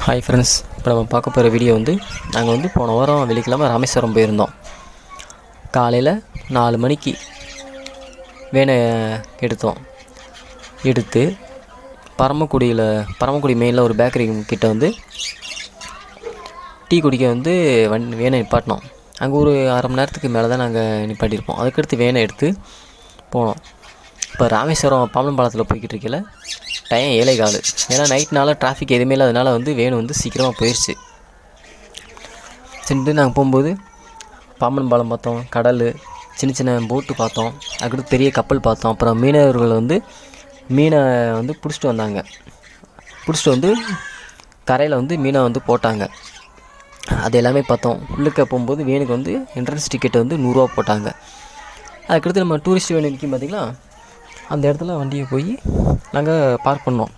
Hi friends, இப்போ நம்ம பார்க்க போகிற வீடியோ வந்து நாங்கள் போன வாரம் வெள்ளிக்கிழமை ராமேஸ்வரம் போயிருந்தோம். காலையில் 4 மணிக்கு வேனை எடுத்து பரமக்குடி மெயினில் ஒரு பேக்கரி கிட்ட டீ குடிக்க வேனை நிப்பாட்டினோம். அங்கே ஒரு அரை மணி நேரத்துக்கு மேலே தான் நாங்கள் நிப்பாட்டியிருப்போம். அதுக்கடுத்து வேனை எடுத்து போனோம். இப்போ ராமேஸ்வரம் பாம்பன் பாலத்தில் போய்கிட்டு இருக்கல டைம் 7:15. ஏன்னா நைட்னால டிராஃபிக் எதுவுமே இல்லாதனால வேணு சீக்கிரமாக போயிடுச்சு. சரின்ட்டு நாங்கள் போகும்போது பாம்பன் பாலம் பார்த்தோம், கடல், சின்ன சின்ன போட்டு பார்த்தோம், அதுக்கடுத்து பெரிய கப்பல் பார்த்தோம். அப்புறம் மீனவர்கள் மீனை பிடிச்சிட்டு வந்தாங்க. பிடிச்சிட்டு கரையில் மீனை போட்டாங்க. அது எல்லாமே பார்த்தோம். உள்ளுக்க போகும்போது வேனுக்கு என்ட்ரன்ஸ் டிக்கெட்டு 100 ரூபா போட்டாங்க. அதுக்கடுத்து நம்ம டூரிஸ்ட் வேன் நிற்கும் பார்த்திங்களா, அந்த இடத்துல வண்டியை போய் நாங்கள் பார்க் பண்ணோம்.